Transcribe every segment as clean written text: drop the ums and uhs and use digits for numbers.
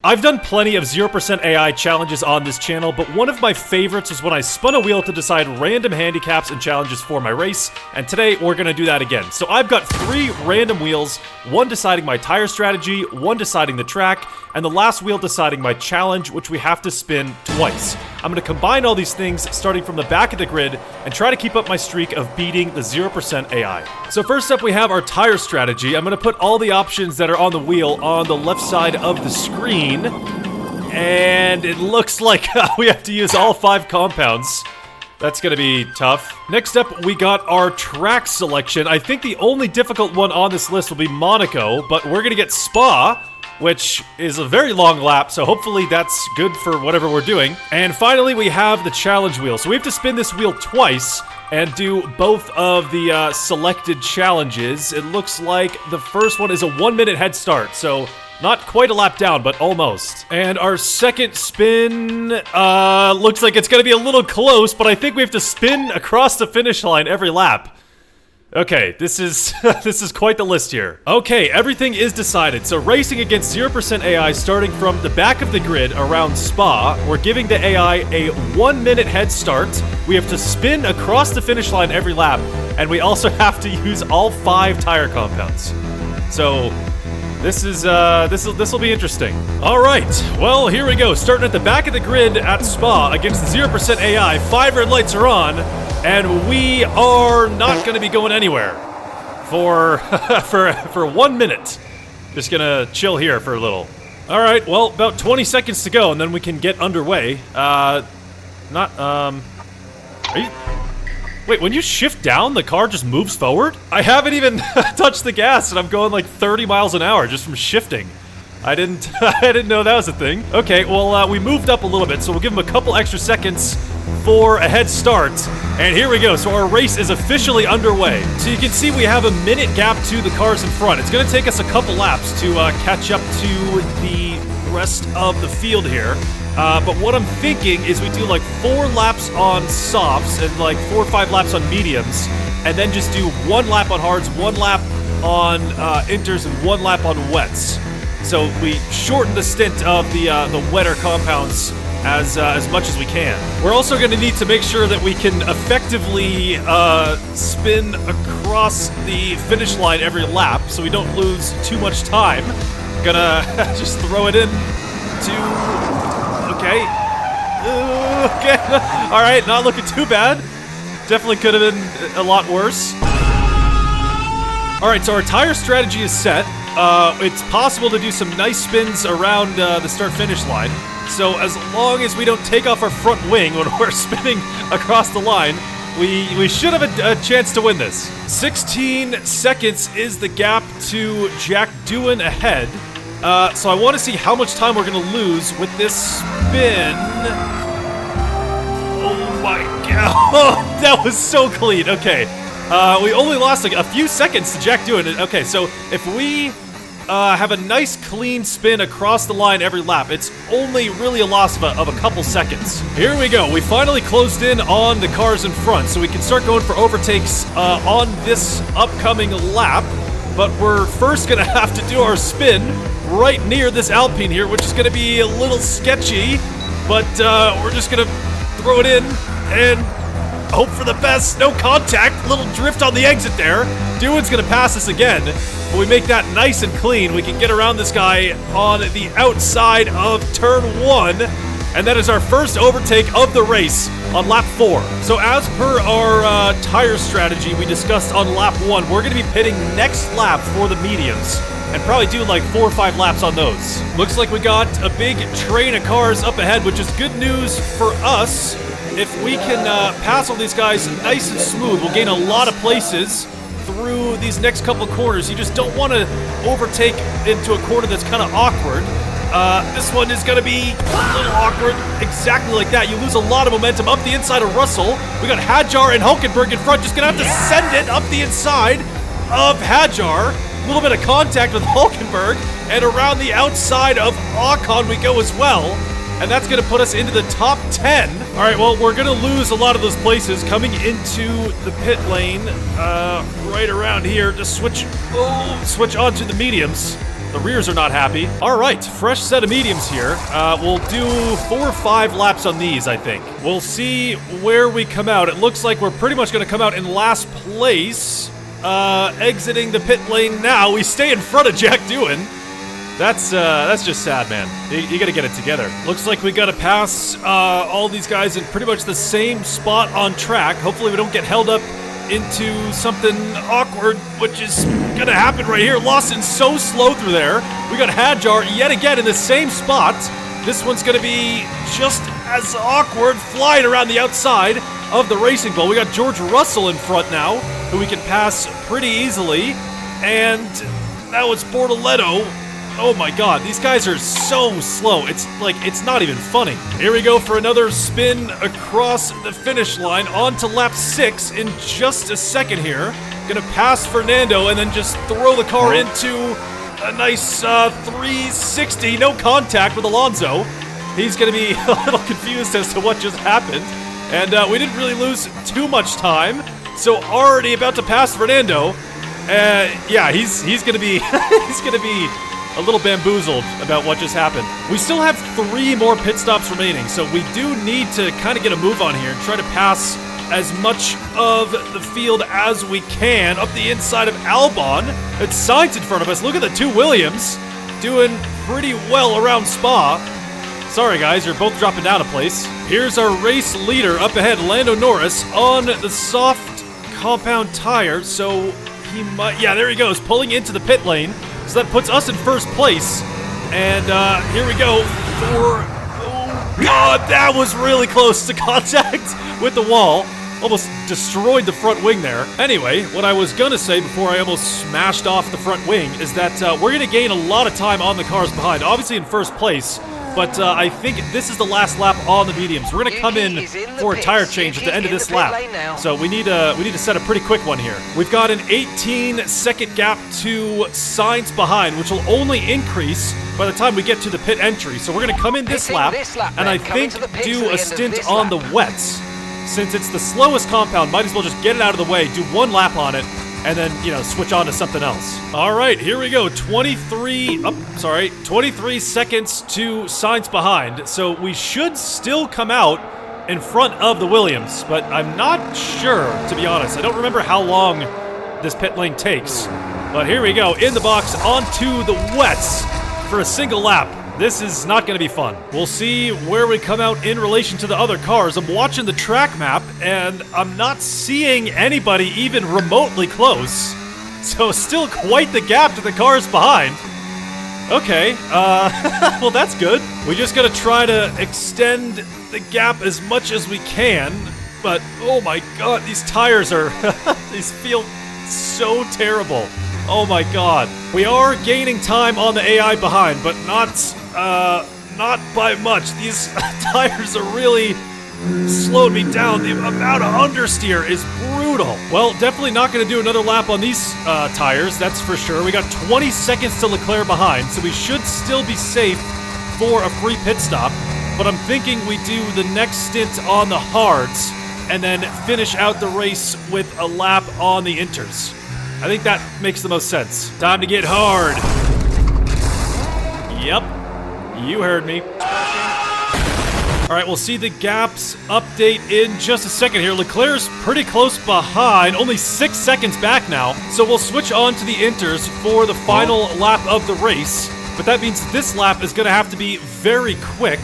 I've done plenty of 0% AI challenges on this channel, but one of my favorites was when I spun a wheel to decide random handicaps and challenges for my race, and today we're gonna do that again. So I've got 3 random wheels, one deciding my tire strategy, one deciding the track, and the last wheel deciding my challenge, which we have to spin twice. I'm gonna combine all these things starting from the back of the grid and try to keep up my streak of beating the 0% AI. So first up we have our tire strategy. I'm gonna put all the options that are on the wheel on the left side of the screen. And it looks like we have to use all 5 compounds. That's gonna be tough. Next up, we got our track selection. I think the only difficult one on this list will be Monaco, but we're gonna get Spa, which is a very long lap, so hopefully that's good for whatever we're doing. And finally, we have the challenge wheel. So we have to spin this wheel twice and do both of the selected challenges. It looks like the first one is a 1-minute head start, so not quite a lap down, but almost. And our second spin, looks like it's gonna be a little close, but I think we have to spin across the finish line every lap. Okay, this is this is quite the list here. Okay, everything is decided. So racing against 0% AI starting from the back of the grid around Spa. We're giving the AI a 1-minute head start. We have to spin across the finish line every lap, and we also have to use all 5 tire compounds. So this will be interesting. All right, well, here we go. Starting at the back of the grid at Spa against the 0% AI. 5 red lights are on, and we are not going to be going anywhere for for 1 minute. Just gonna chill here for a little. All right, well, about 20 seconds to go, and then we can get underway. Are you? Wait, when you shift down, the car just moves forward? I haven't even touched the gas, and I'm going like 30 miles an hour just from shifting. I didn't know that was a thing. Okay, well, we moved up a little bit, so we'll give him a couple extra seconds for a head start. And here we go, so our race is officially underway. So you can see we have a minute gap to the cars in front. It's gonna take us a couple laps to catch up to the rest of the field here. But what I'm thinking is we do like 4 laps on softs and like 4 or 5 laps on mediums, and then just do 1 lap on hards, 1 lap on inters, and 1 lap on wets. So we shorten the stint of the wetter compounds as much as we can. We're also going to need to make sure that we can effectively spin across the finish line every lap, so we don't lose too much time. Gonna just throw it in to. Okay. Okay. All right, not looking too bad. Definitely could have been a lot worse. All right, so our tire strategy is set. It's possible to do some nice spins around the start-finish line. So as long as we don't take off our front wing when we're spinning across the line, we should have a chance to win this. 16 seconds is the gap to Jack Doohan ahead. So I want to see how much time we're going to lose with this spin. Oh my god. Oh, that was so clean. Okay. We only lost like a few seconds to Jack Doohan. Okay, so if we have a nice clean spin across the line every lap, it's only really a loss of a couple seconds. Here we go. We finally closed in on the cars in front, so we can start going for overtakes on this upcoming lap. But we're first going to have to do our spin right near this Alpine here, which is going to be a little sketchy, but we're just going to throw it in and hope for the best. No contact, little drift on the exit there. Doohan's going to pass us again, but we make that nice and clean. We can get around this guy on the outside of turn 1, and that is our first overtake of the race on lap 4. So as per our tire strategy we discussed on lap 1, we're going to be pitting next lap for the mediums, and probably do like 4 or 5 laps on those. Looks like we got a big train of cars up ahead, which is good news for us. If we can pass all these guys nice and smooth, we'll gain a lot of places through these next couple of corners. You just don't want to overtake into a corner that's kind of awkward. This one is going to be a little awkward, exactly like that. You lose a lot of momentum up the inside of Russell. We got Hadjar and Hulkenberg in front, just going to have to send it up the inside of Hadjar. A little bit of contact with Hulkenberg, and around the outside of Ocon we go as well, and that's going to put us into the top 10. All right, well, we're going to lose a lot of those places coming into the pit lane right around here to switch onto the mediums. The rears are not happy. All right, fresh set of mediums here. We'll do 4 or 5 laps on these, I think. We'll see where we come out. It looks like we're pretty much going to come out in last place. Exiting the pit lane now. We stay in front of Jack Doohan. That's just sad, man. You gotta get it together. Looks like we gotta pass all these guys in pretty much the same spot on track. Hopefully we don't get held up into something awkward, which is gonna happen right here. Lawson's so slow through there. We got Hadjar yet again in the same spot. This one's gonna be just as awkward, flying around the outside of the racing ball. We got George Russell in front now, who we can pass pretty easily. And now it's Bortoletto. Oh my god, these guys are so slow. It's like, it's not even funny. Here we go for another spin across the finish line onto lap 6 in just a second here. Gonna pass Fernando and then just throw the car into a nice 360. No contact with Alonso. He's gonna be a little confused as to what just happened. And we didn't really lose too much time. So already about to pass Fernando. Yeah, he's gonna be, he's gonna be a little bamboozled about what just happened. We still have 3 more pit stops remaining, so we do need to kind of get a move on here and try to pass as much of the field as we can up the inside of Albon. It's Sainz in front of us. Look at the 2 Williams doing pretty well around Spa. Sorry guys, you're both dropping down a place. Here's our race leader up ahead, Lando Norris, on the soft compound tire, so he might, yeah, there he goes, pulling into the pit lane. So that puts us in first place. And here we go for, oh god, that was really close to contact with the wall. Almost destroyed the front wing there. Anyway, what I was gonna say before I almost smashed off the front wing is that we're gonna gain a lot of time on the cars behind. Obviously in first place, but I think this is the last lap on the mediums. We're gonna come in for a tire change at the end of this lap. So we need to set a pretty quick one here. We've got an 18-second gap to Sainz behind, which will only increase by the time we get to the pit entry. So we're gonna come in this lap, and I think do a stint on the wets. Since it's the slowest compound, might as well just get it out of the way, do 1 lap on it, and then, you know, switch on to something else. All right, here we go. 23 seconds to Sainz behind. So we should still come out in front of the Williams, but I'm not sure, to be honest. I don't remember how long this pit lane takes. But here we go, in the box, onto the wets for a single lap. This is not going to be fun. We'll see where we come out in relation to the other cars. I'm watching the track map, and I'm not seeing anybody even remotely close. So still quite the gap to the cars behind. Okay, well that's good. We just gotta try to extend the gap as much as we can. But, oh my god, these tires are, these feel so terrible. Oh my god. We are gaining time on the AI behind, but not by much. These tires are really slowed me down. The amount of understeer is brutal. Well, definitely not going to do another lap on these tires, that's for sure. We got 20 seconds to Leclerc behind, so we should still be safe for a free pit stop. But I'm thinking we do the next stint on the hards and then finish out the race with a lap on the inters. I think that makes the most sense. Time to get hard. Yep, you heard me. All right, we'll see the gaps update in just a second here. Leclerc's pretty close behind, only 6 seconds back now. So we'll switch on to the inters for the final lap of the race. But that means this lap is gonna have to be very quick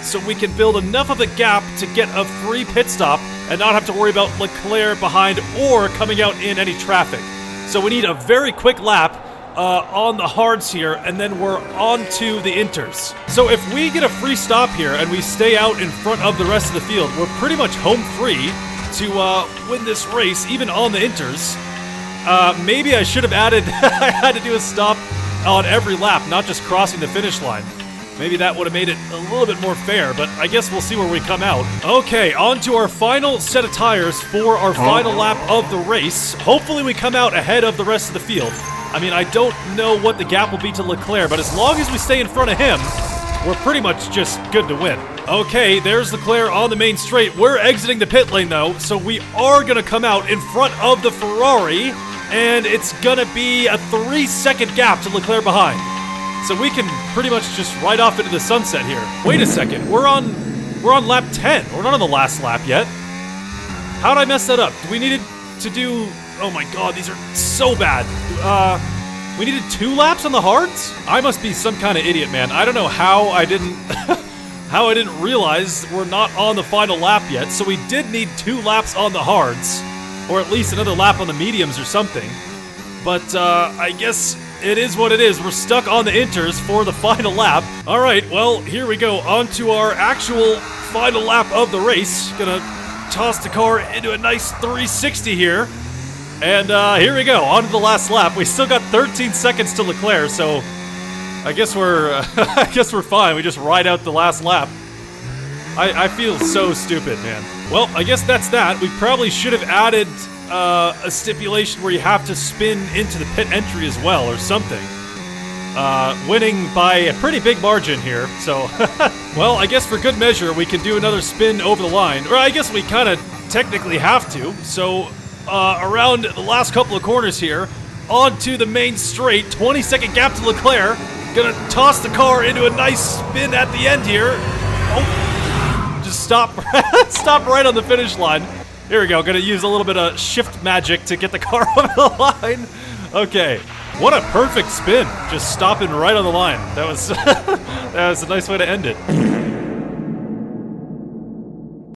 so we can build enough of a gap to get a free pit stop and not have to worry about Leclerc behind or coming out in any traffic. So we need a very quick lap on the hards here, and then we're on to the inters. So if we get a free stop here and we stay out in front of the rest of the field, we're pretty much home free to win this race, even on the inters. Maybe I should have added, I had to do a stop on every lap, not just crossing the finish line. Maybe that would have made it a little bit more fair, but I guess we'll see where we come out. Okay, on to our final set of tires for our final lap of the race. Hopefully we come out ahead of the rest of the field. I mean, I don't know what the gap will be to Leclerc, but as long as we stay in front of him, we're pretty much just good to win. Okay, there's Leclerc on the main straight. We're exiting the pit lane though, so we are gonna come out in front of the Ferrari, and it's gonna be a 3-second gap to Leclerc behind. So we can pretty much just ride off into the sunset here. Wait a second, we're on lap 10. We're not on the last lap yet. How'd I mess that up? We needed to do, oh my god, these are so bad. We needed 2 laps on the hards? I must be some kind of idiot, man. I don't know how I didn't how I didn't realize we're not on the final lap yet. So we did need 2 laps on the hards, or at least another lap on the mediums or something. But I guess it is what it is. We're stuck on the inters for the final lap. All right, well, here we go. On to our actual final lap of the race. Gonna toss the car into a nice 360 here. And here we go, on to the last lap. We still got 13 seconds to Leclerc, so I guess we're I guess we're fine. We just ride out the last lap. I feel so stupid, man. Well, I guess that's that. We probably should have added a stipulation where you have to spin into the pit entry as well, or something. Winning by a pretty big margin here, so... Well, I guess for good measure, we can do another spin over the line. Or I guess we kind of technically have to. So, around the last couple of corners here, onto the main straight, 20-second gap to Leclerc. Gonna toss the car into a nice spin at the end here. Oh, just stop, stop right on the finish line. Here we go, gonna use a little bit of shift magic to get the car over the line. Okay, what a perfect spin. Just stopping right on the line. That was, that was a nice way to end it.